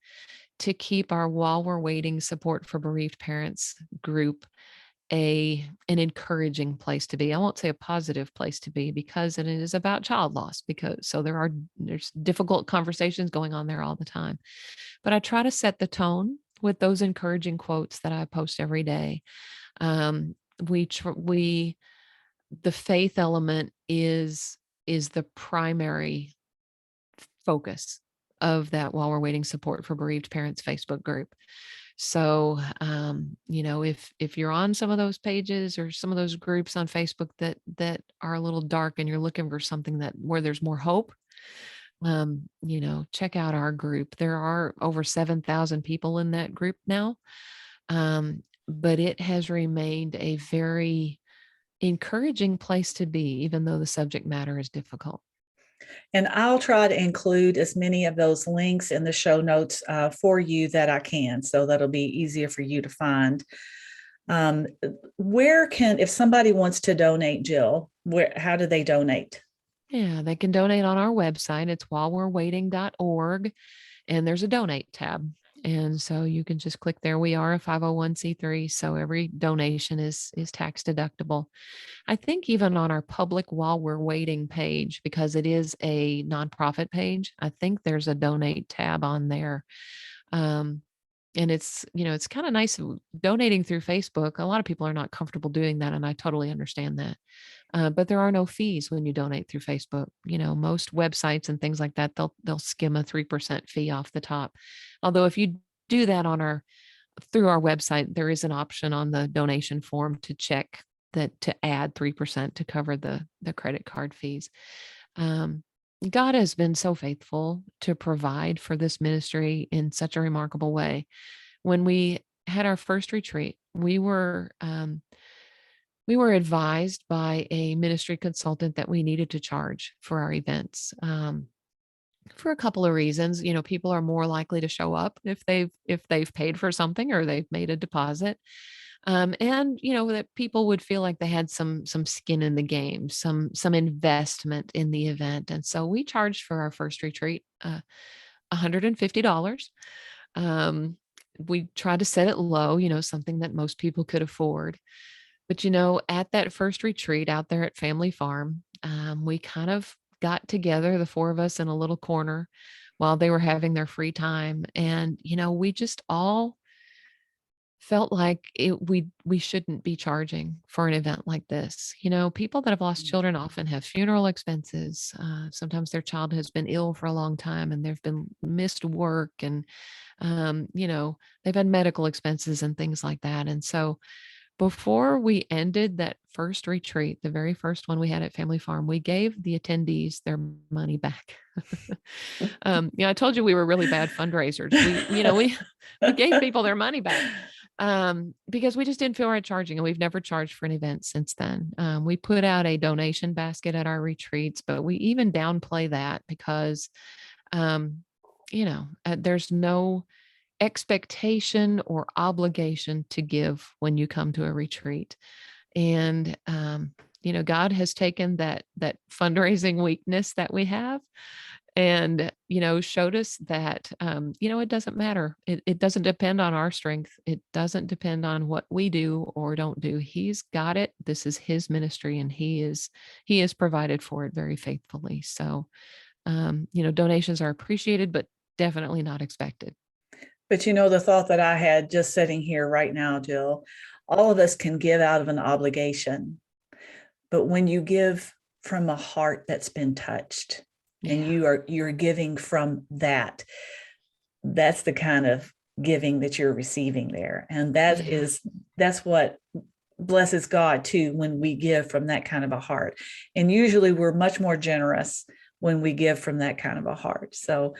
to keep our While We're Waiting Support for Bereaved Parents group an encouraging place to be. I won't say a positive place to be because it is about child loss, because so there's difficult conversations going on there all the time. But I try to set the tone with those encouraging quotes that I post every day. Um, we the faith element is the primary focus of that While We're Waiting Support for Bereaved Parents Facebook group. So, if you're on some of those pages or some of those groups on Facebook that are a little dark and you're looking for something where there's more hope, check out our group. There are over 7,000 people in that group now, but it has remained a very encouraging place to be, even though the subject matter is difficult. and I'll try to include as many of those links in the show notes for you that I can, so that'll be easier for you to find. Um, if somebody wants to donate, Jill, how do they donate? Yeah, they can donate on our website. It's whilewe'rewaiting.org, and there's a donate tab. And so you can just click there. We are a 501c3, so every donation is tax deductible. I think even on our public While We're Waiting page, because it is a nonprofit page, I think there's a donate tab on there. And it's kind of nice donating through Facebook. A lot of people are not comfortable doing that, and I totally understand that. But there are no fees when you donate through Facebook. Most websites and things like that, they'll skim a 3% fee off the top. Although if you do that through our website, there is an option on the donation form to check that to add 3% to cover the credit card fees. Um, God has been so faithful to provide for this ministry in such a remarkable way. When we had our first retreat, we were advised by a ministry consultant that we needed to charge for our events, for a couple of reasons. People are more likely to show up if they've paid for something or they've made a deposit, and that people would feel like they had some skin in the game, some investment in the event. And so we charged for our first retreat $150. Um, we tried to set it low, something that most people could afford. But at that first retreat out there at Family Farm, we kind of got together, the four of us, in a little corner while they were having their free time, and we just all felt like we shouldn't be charging for an event like this. People that have lost children often have funeral expenses. Sometimes their child has been ill for a long time and they've been missed work, and they've had medical expenses and things like that. And so before we ended that first retreat, the very first one we had at Family Farm, we gave the attendees their money back. I told you we were really bad fundraisers. We gave people their money back, because we just didn't feel right charging, and we've never charged for an event since then. We put out a donation basket at our retreats, but we even downplay that because, there's no expectation or obligation to give when you come to a retreat. And God has taken that fundraising weakness that we have and showed us that it doesn't matter. It doesn't depend on our strength. It doesn't depend on what we do or don't do. He's got it. This is his ministry, and he has provided for it very faithfully. So donations are appreciated, but definitely not expected. But the thought that I had just sitting here right now, Jill, all of us can give out of an obligation. But when you give from a heart that's been touched, and you're giving from that's the kind of giving that you're receiving there. And that's what blesses God too, when we give from that kind of a heart. And usually we're much more generous when we give from that kind of a heart. So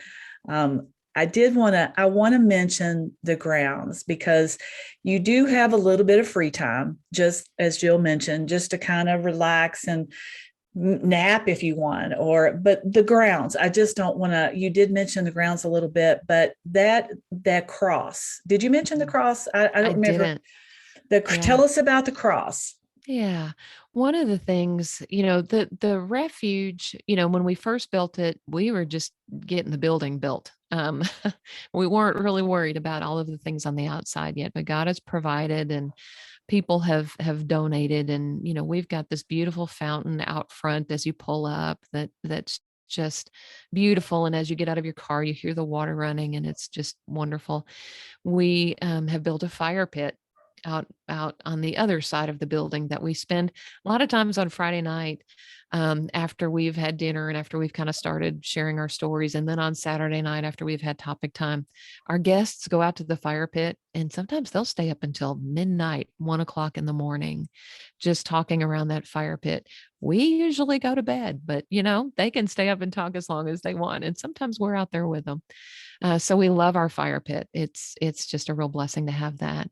I want to mention the grounds, because you do have a little bit of free time, just as Jill mentioned, just to kind of relax and nap if you want, but the grounds, I just don't want to. You did mention the grounds a little bit, but that cross, did you mention the cross? I don't remember. Tell us about the cross. Yeah. One of the things, the refuge, when we first built it, we were just getting the building built. We weren't really worried about all of the things on the outside yet, but God has provided, and people have donated. And, we've got this beautiful fountain out front as you pull up that's just beautiful. And as you get out of your car, you hear the water running, and it's just wonderful. We have built a fire pit out on the other side of the building that we spend a lot of times on Friday night, after we've had dinner and after we've kind of started sharing our stories. And then on Saturday night, after we've had topic time, our guests go out to the fire pit, and sometimes they'll stay up until midnight, 1 o'clock in the morning, just talking around that fire pit. We usually go to bed, but they can stay up and talk as long as they want. And sometimes we're out there with them. So we love our fire pit. It's just a real blessing to have that.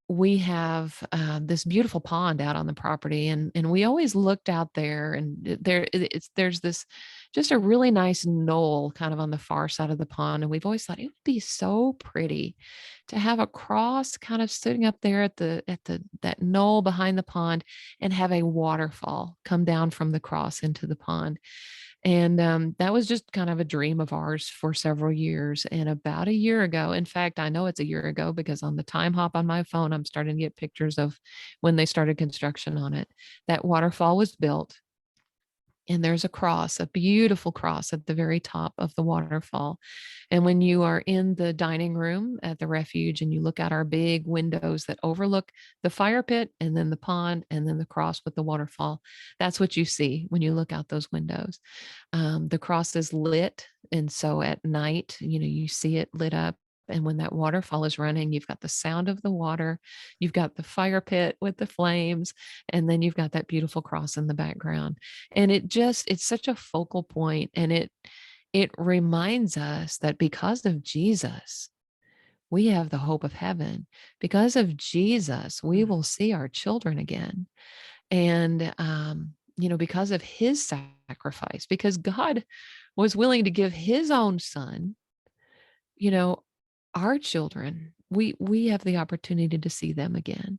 We have this beautiful pond out on the property, and we always looked out there, and there's this just a really nice knoll kind of on the far side of the pond, and we've always thought it would be so pretty to have a cross kind of sitting up there at that knoll behind the pond, and have a waterfall come down from the cross into the pond. And that was just kind of a dream of ours for several years. And about a year ago, in fact, I know it's a year ago because on the time hop on my phone, I'm starting to get pictures of when they started construction on it. That waterfall was built. And there's a cross, a beautiful cross at the very top of the waterfall. And when you are in the dining room at the refuge and you look out our big windows that overlook the fire pit and then the pond and then the cross with the waterfall, that's what you see when you look out those windows. The cross is lit. And so at night, you see it lit up. And when that waterfall is running, you've got the sound of the water, you've got the fire pit with the flames, and then you've got that beautiful cross in the background. And it's such a focal point, and it reminds us that because of Jesus, we have the hope of heaven. Because of Jesus, we will see our children again. And because of his sacrifice, because God was willing to give his own son, our children, we have the opportunity to see them again.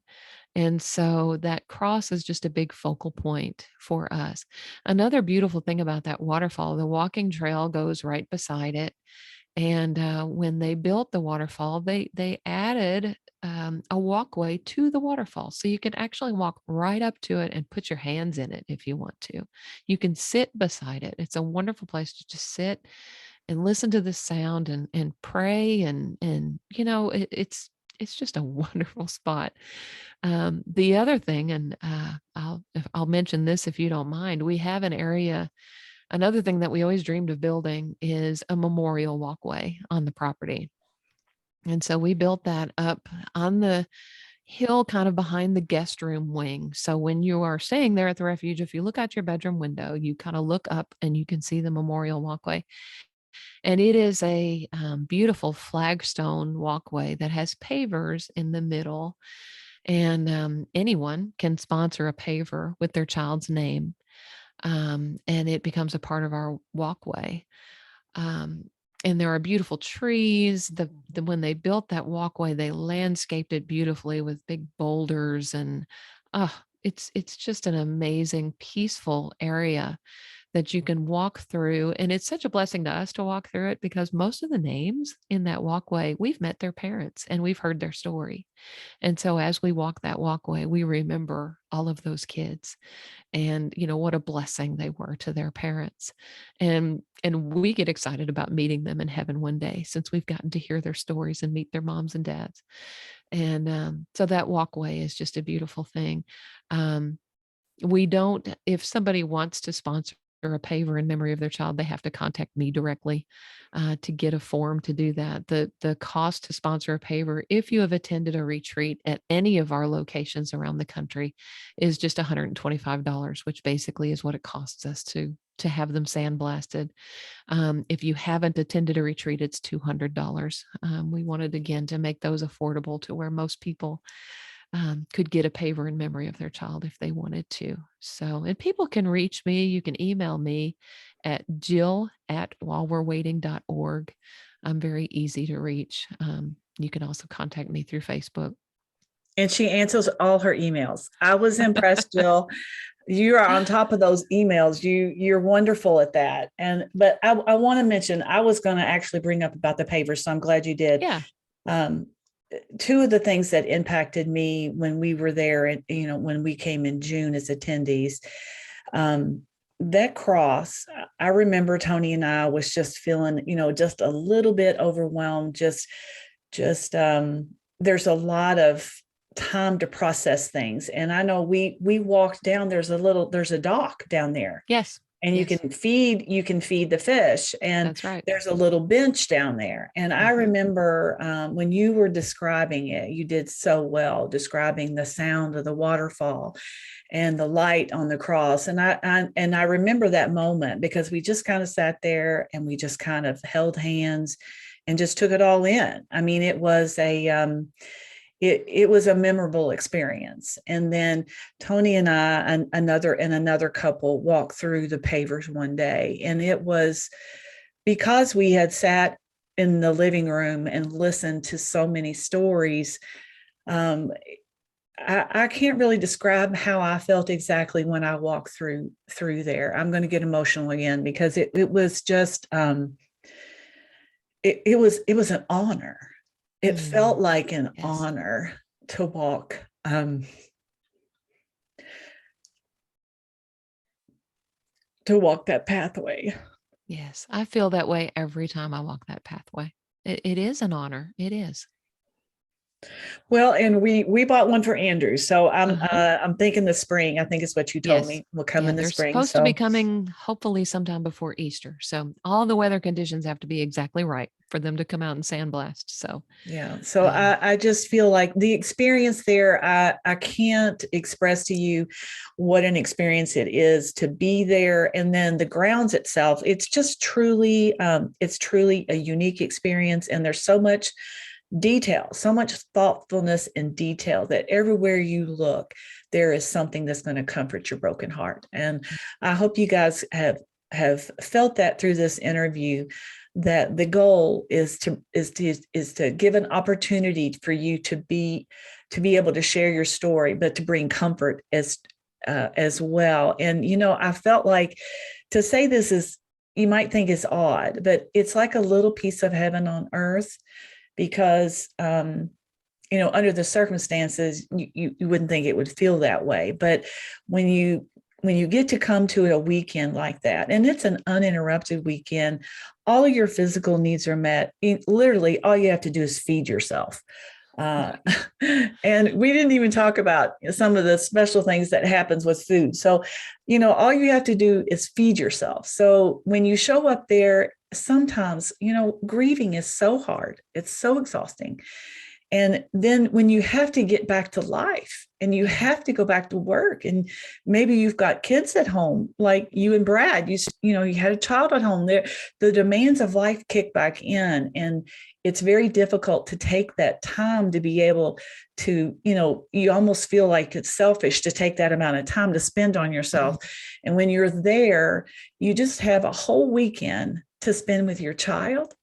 And so that cross is just a big focal point for us. Another beautiful thing about that waterfall, the walking trail goes right beside it. And when they built the waterfall, they added a walkway to the waterfall. So you can actually walk right up to it and put your hands in it if you want to. You can sit beside it. It's a wonderful place to just sit and listen to the sound and pray. And it's just a wonderful spot. The other thing, and I'll mention this if you don't mind, we have an area. Another thing that we always dreamed of building is a memorial walkway on the property. And so we built that up on the hill kind of behind the guest room wing. So when you are staying there at the refuge, if you look out your bedroom window, you kind of look up and you can see the memorial walkway. And it is a beautiful flagstone walkway that has pavers in the middle. And anyone can sponsor a paver with their child's name. And it becomes a part of our walkway. And there are beautiful trees. When they built that walkway, they landscaped it beautifully with big boulders, and it's just an amazing, peaceful area that you can walk through. And it's such a blessing to us to walk through it because most of the names in that walkway, we've met their parents and we've heard their story. And so as we walk that walkway, we remember all of those kids and what a blessing they were to their parents. And we get excited about meeting them in heaven one day since we've gotten to hear their stories and meet their moms and dads. And so that walkway is just a beautiful thing. We don't, if somebody wants to sponsor a paver in memory of their child, they have to contact me directly to get a form to do that. The cost to sponsor a paver, if you have attended a retreat at any of our locations around the country, is just $125, which basically is what it costs us to have them sandblasted. If you haven't attended a retreat, it's $200. We wanted, again, to make those affordable to where most people could get a paver in memory of their child if they wanted to. So, and people can reach me. You can email me at jill@whilewe'rewaiting.org. I'm very easy to reach. You can also contact me through Facebook. And she answers all her emails. I was impressed, Jill. You are on top of those emails. You're wonderful at that. But I want to mention, I was going to actually bring up about the paver, so I'm glad you did. Yeah. Two of the things that impacted me when we were there, and when we came in June as attendees, that cross, I remember Tony and I was just feeling, just a little bit overwhelmed. Just there's a lot of time to process things. And I know we walked down, there's a dock down there. Yes. And yes. you can feed the fish. And that's right. There's a little bench down there. And I remember when you were describing it, you did so well describing the sound of the waterfall and the light on the cross. And I remember that moment because we just kind of sat there and we just kind of held hands and just took it all in. I mean, it was it was a memorable experience. And then Tony and I and another couple walked through the pavers one day, and it was because we had sat in the living room and listened to so many stories. I can't really describe how I felt exactly when I walked through there. I'm going to get emotional again because it was just it was an honor. It felt like an honor to walk. to walk that pathway. Yes, I feel that way every time I walk that pathway. It is an honor. It is. Well, and we bought one for Andrew, so Uh-huh. I'm thinking the spring. I think is what you told Yes. me will come Yeah, in the they're spring. supposed to be So coming hopefully sometime before Easter. So all the weather conditions have to be exactly right for them to come out and sandblast. So yeah, so um, I just feel like the experience there, I can't express to you what an experience it is to be there. And then the grounds itself, it's truly a unique experience. And there's so much detail, so much thoughtfulness and detail that everywhere you look, there is something that's going to comfort your broken heart. And I hope you guys have felt that through this interview, that the goal is to give an opportunity for you to be able to share your story, but to bring comfort as well. And I felt like to say this is, you might think it's odd, but it's like a little piece of heaven on earth, because under the circumstances, you wouldn't think it would feel that way. But when you get to come to a weekend like that, and it's an uninterrupted weekend, all of your physical needs are met. Literally, all you have to do is feed yourself. Uh, and we didn't even talk about some of the special things that happens with food. So, all you have to do is feed yourself. So when you show up there, sometimes, grieving is so hard. It's so exhausting. And then when you have to get back to life and you have to go back to work, and maybe you've got kids at home, like you and Brad, you had a child at home there, the demands of life kick back in, and it's very difficult to take that time to be able to, you almost feel like it's selfish to take that amount of time to spend on yourself. And when you're there, you just have a whole weekend to spend with your child.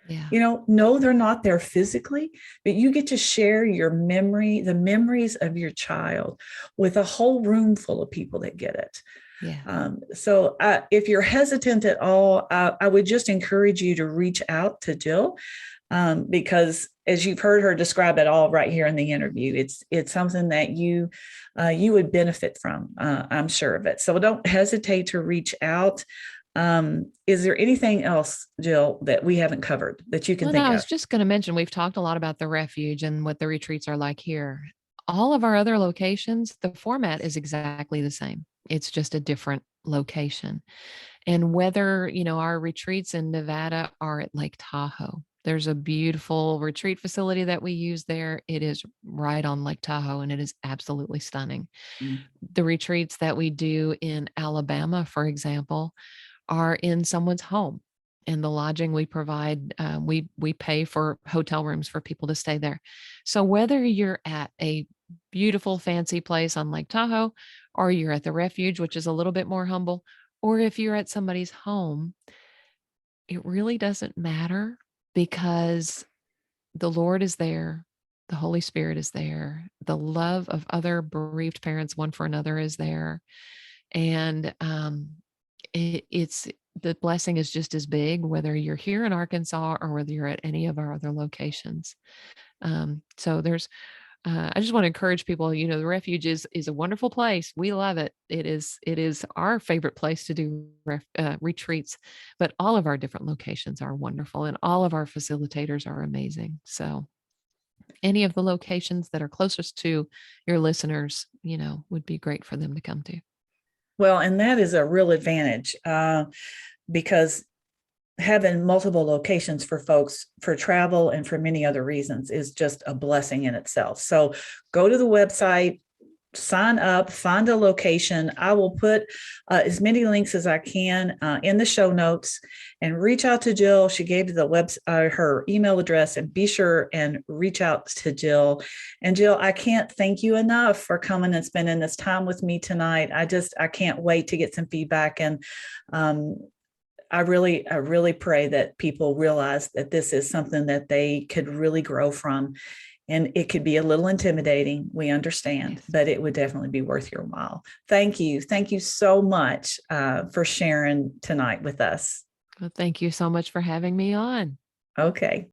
yeah. No, they're not there physically, but you get to share the memories of your child with a whole room full of people that get it. Yeah. So if you're hesitant at all, I would just encourage you to reach out to Jill, because as you've heard her describe it all right here in the interview, it's something that you would benefit from. I'm sure of it. So don't hesitate to reach out. Is there anything else, Jill, that we haven't covered that you can Well, no, think I of? was just going to mention we've talked a lot about the refuge and what the retreats are like here. All of our other locations, the format is exactly the same. It's just a different location. And whether, our retreats in Nevada are at Lake Tahoe, there's a beautiful retreat facility that we use there. It is right on Lake Tahoe and it is absolutely stunning. Mm. The retreats that we do in Alabama, for example, are in someone's home. And the lodging we provide, we pay for hotel rooms for people to stay there. So whether you're at a beautiful, fancy place on Lake Tahoe, or you're at the refuge, which is a little bit more humble, or if you're at somebody's home, it really doesn't matter, because the Lord is there. The Holy Spirit is there. The love of other bereaved parents, one for another, is there. And it's the blessing is just as big, whether you're here in Arkansas or whether you're at any of our other locations. So I just want to encourage people, the refuge is a wonderful place. We love it. It is our favorite place to do retreats, but all of our different locations are wonderful and all of our facilitators are amazing. So any of the locations that are closest to your listeners, would be great for them to come to. Well, and that is a real advantage, because having multiple locations for folks for travel and for many other reasons is just a blessing in itself. So go to the website, sign up, find a location. I will put as many links as I can in the show notes, and reach out to Jill. She gave her email address, and be sure and reach out to Jill. And Jill, I can't thank you enough for coming and spending this time with me tonight. I can't wait to get some feedback. And I really pray that people realize that this is something that they could really grow from. And it could be a little intimidating. We understand, Yes. but it would definitely be worth your while. Thank you. Thank you so much for sharing tonight with us. Well, thank you so much for having me on. Okay.